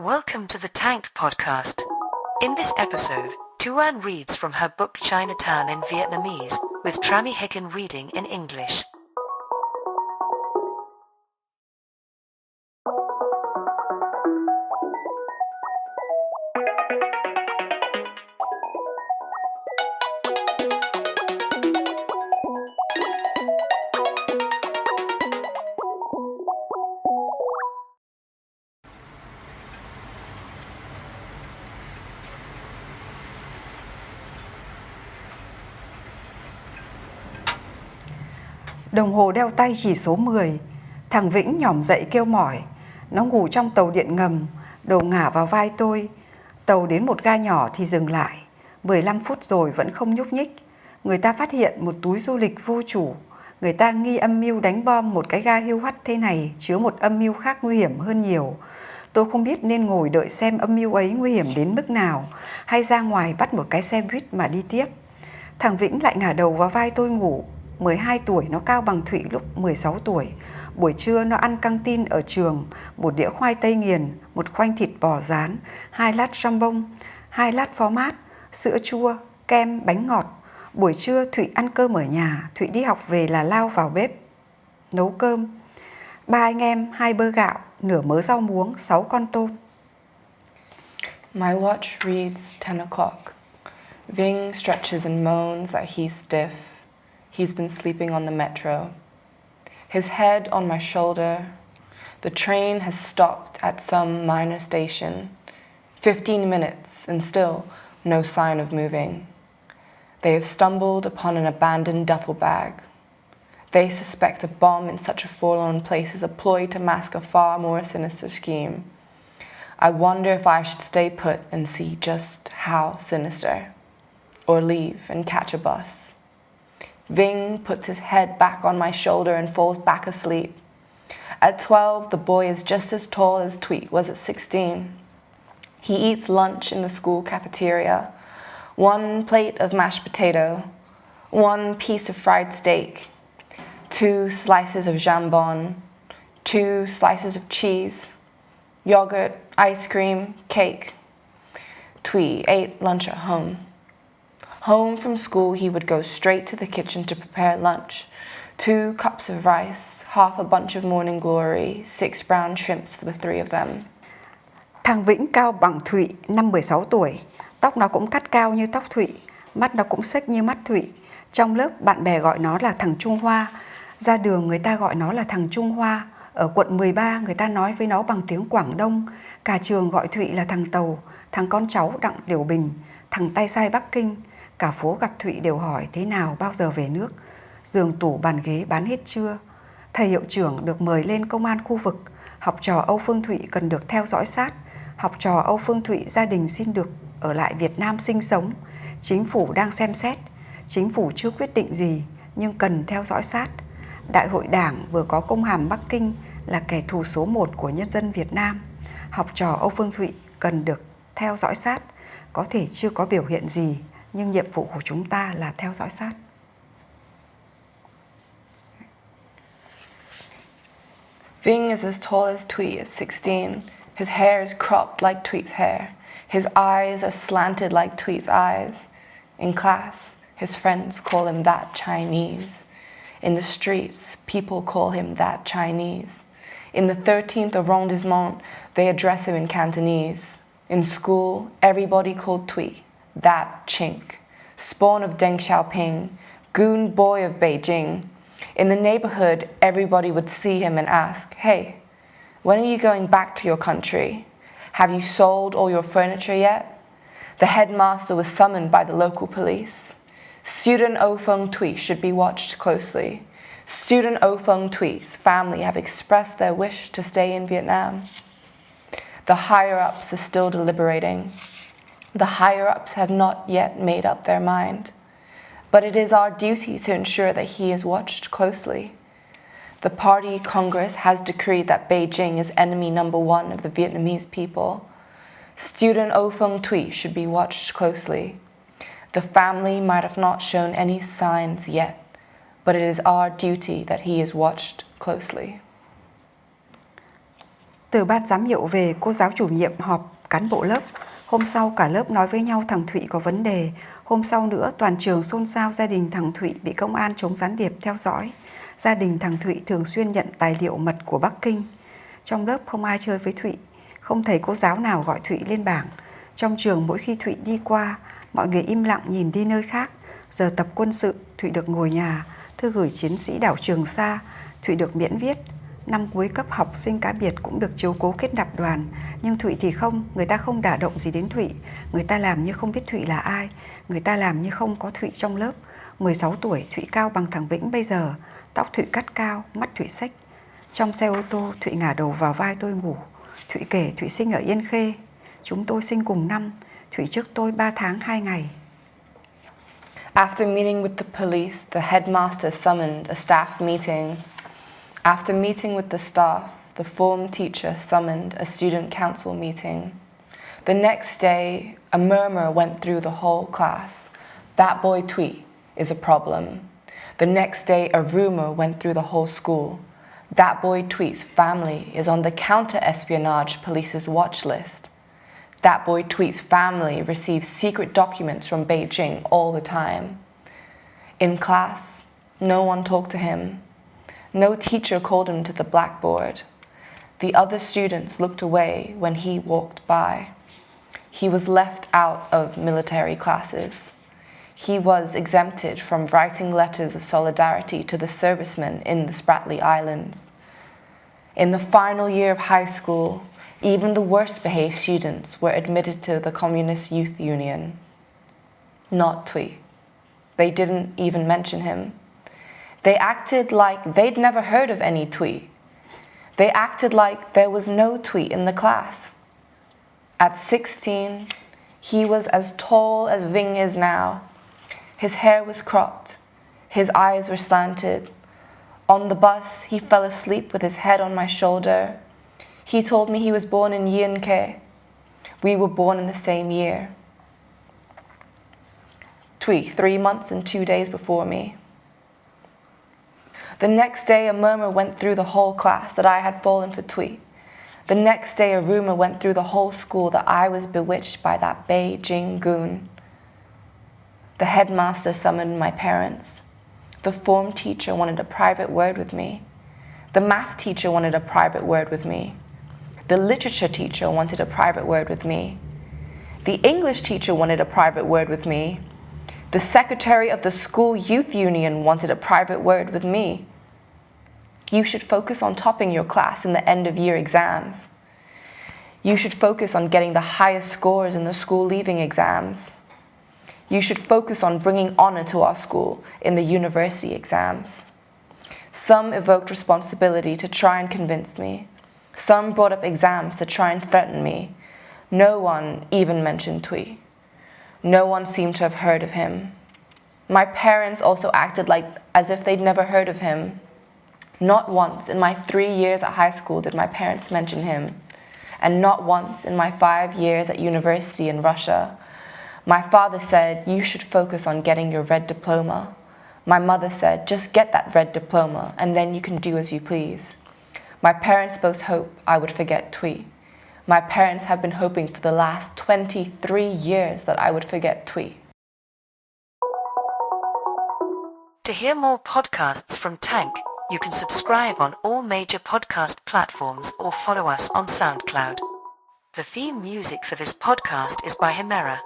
Welcome to the Tank podcast. In this episode, Thuận reads from her book Chinatown in Vietnamese, with Trà My Hickin reading in English. Đồng hồ đeo tay chỉ số 10. Thằng Vĩnh nhỏm dậy kêu mỏi. Nó ngủ trong tàu điện ngầm, đầu ngả vào vai tôi. Tàu đến một ga nhỏ thì dừng lại. 15 phút rồi vẫn không nhúc nhích. Người ta phát hiện một túi du lịch vô chủ. Người ta nghi âm mưu đánh bom một cái ga hiu hắt thế này chứa một âm mưu khác nguy hiểm hơn nhiều. Tôi không biết nên ngồi đợi xem âm mưu ấy nguy hiểm đến mức nào, hay ra ngoài bắt một cái xe buýt mà đi tiếp. Thằng Vĩnh lại ngả đầu vào vai tôi ngủ. 12 tuổi nó cao bằng Thụy lúc 16 tuổi. Buổi trưa nó ăn căng tin ở trường, một đĩa khoai tây nghiền, một khoanh thịt bò rán, 2 lát jambon, 2 lát phó mát, sữa chua, kem, bánh ngọt. Buổi trưa Thụy ăn cơm ở nhà, Thụy đi học về là lao vào bếp nấu cơm. 3 anh em, 2 bơ gạo, nửa mớ rau muống, 6 con tôm. My watch reads 10 o'clock. Ving stretches and moans that he's stiff. He's been sleeping on the metro. His head on my shoulder. The train has stopped at some minor station. 15 minutes and still no sign of moving. They have stumbled upon an abandoned duffel bag. They suspect a bomb in such a forlorn place is a ploy to mask a far more sinister scheme. I wonder if I should stay put and see just how sinister, or leave and catch a bus. Ving puts his head back on my shoulder and falls back asleep. At 12, the boy is just as tall as Thuận was at 16. He eats lunch in the school cafeteria. 1 plate of mashed potato, 1 piece of fried steak, 2 slices of jambon, 2 slices of cheese, yogurt, ice cream, cake. Thuận ate lunch at home. Home from school, he would go straight to the kitchen to prepare lunch. 2 cups of rice, half a bunch of morning glory, 6 brown shrimps for the 3 of them. Thằng Vĩnh cao bằng Thụy, năm 16 tuổi. Tóc nó cũng cắt cao như tóc Thụy, mắt nó cũng xếch như mắt Thụy. Trong lớp bạn bè gọi nó là thằng Trung Hoa. Ra đường người ta gọi nó là thằng Trung Hoa. Ở quận 13 người ta nói với nó bằng tiếng Quảng Đông. Cả trường gọi Thụy là thằng Tàu, thằng con cháu Đặng Tiểu Bình, thằng tay sai Bắc Kinh. Cả phố gặp Thụy đều hỏi thế nào, bao giờ về nước. Giường tủ bàn ghế bán hết chưa. Thầy hiệu trưởng được mời lên công an khu vực. Học trò Âu Phương Thụy cần được theo dõi sát. Học trò Âu Phương Thụy gia đình xin được ở lại Việt Nam sinh sống. Chính phủ đang xem xét. Chính phủ chưa quyết định gì nhưng cần theo dõi sát. Đại hội Đảng vừa có công hàm Bắc Kinh là kẻ thù số 1 của nhân dân Việt Nam. Học trò Âu Phương Thụy cần được theo dõi sát. Có thể chưa có biểu hiện gì nhưng nhiệm vụ của chúng ta là theo dõi sát. Ving is as tall as Thuận at 16. His hair is cropped like Thuận hair. His eyes are slanted like Thuận eyes. In class, his friends call him that Chinese. In the streets, people call him that Chinese. In the 13th arrondissement, they address him in Cantonese. In school, everybody called Thuận that chink, spawn of Deng Xiaoping, goon boy of Beijing. In the neighborhood, everybody would see him and ask, "Hey, when are you going back to your country? Have you sold all your furniture yet?" The headmaster was summoned by the local police. Student O Feng Thuy should be watched closely. Student O Feng Thuy's family have expressed their wish to stay in Vietnam. The higher-ups are still deliberating. The higher-ups have not yet made up their mind. But it is our duty to ensure that he is watched closely. The party Congress has decreed that Beijing is enemy number 1 of the Vietnamese people. Student O Feng Thuy should be watched closely. The family might have not shown any signs yet, but it is our duty that he is watched closely. Từ ban giám hiệu về, cô giáo chủ nhiệm họp cán bộ lớp. Hôm sau cả lớp nói với nhau thằng Thụy có vấn đề. Hôm sau nữa toàn trường xôn xao gia đình thằng Thụy bị công an chống gián điệp theo dõi. Gia đình thằng Thụy thường xuyên nhận tài liệu mật của Bắc Kinh. Trong lớp không ai chơi với Thụy, không thầy cô giáo nào gọi Thụy lên bảng. Trong trường mỗi khi Thụy đi qua, mọi người im lặng nhìn đi nơi khác. Giờ tập quân sự, Thụy được ngồi nhà. Thư gửi chiến sĩ đảo Trường Sa, Thụy được miễn viết. Năm cuối cấp học sinh cá biệt cũng được chiếu cố kết nạp đoàn. Nhưng Thụy thì không, người ta không đả động gì đến Thụy. Người ta làm như không biết Thụy là ai. Người ta làm như không có Thụy trong lớp. 16 tuổi, Thụy cao bằng thằng Vĩnh bây giờ. Tóc Thụy cắt cao, mắt Thụy xếch. Trong xe ô tô, Thụy ngả đầu vào vai tôi ngủ. Thụy kể Thụy sinh ở Yên Khê. Chúng tôi sinh cùng năm. Thụy trước tôi 3 tháng 2 ngày. After meeting with the police, the headmaster summoned a staff meeting. After meeting with the staff, the form teacher summoned a student council meeting. The next day, a murmur went through the whole class. That boy Thuy is a problem. The next day, a rumor went through the whole school. That boy Thuy's family is on the counter-espionage police's watch list. That boy Thuy's family receives secret documents from Beijing all the time. In class, no one talked to him. No teacher called him to the blackboard. The other students looked away when he walked by. He was left out of military classes. He was exempted from writing letters of solidarity to the servicemen in the Spratly Islands. In the final year of high school, even the worst behaved students were admitted to the Communist Youth Union. Not Thuy. They didn't even mention him. They acted like they'd never heard of any Thuy. They acted like there was no Thuy in the class. At 16, he was as tall as Ving is now. His hair was cropped. His eyes were slanted. On the bus, he fell asleep with his head on my shoulder. He told me he was born in Yin-ke. We were born in the same year. Thuy, 3 months and 2 days before me. The next day, a murmur went through the whole class that I had fallen for Thuy. The next day, a rumor went through the whole school that I was bewitched by that Beijing goon. The headmaster summoned my parents. The form teacher wanted a private word with me. The math teacher wanted a private word with me. The literature teacher wanted a private word with me. The English teacher wanted a private word with me. The secretary of the school youth union wanted a private word with me. You should focus on topping your class in the end of year exams. You should focus on getting the highest scores in the school leaving exams. You should focus on bringing honor to our school in the university exams. Some evoked responsibility to try and convince me. Some brought up exams to try and threaten me. No one even mentioned Thuy. No one seemed to have heard of him. My parents also acted as if they'd never heard of him. Not once in my 3 years at high school did my parents mention him. And not once in my 5 years at university in Russia. My father said, you should focus on getting your red diploma. My mother said, just get that red diploma and then you can do as you please. My parents both hoped I would forget Thuy. My parents have been hoping for the last 23 years that I would forget Thuy. To hear more podcasts from Tank, you can subscribe on all major podcast platforms or follow us on SoundCloud. The theme music for this podcast is by Himera.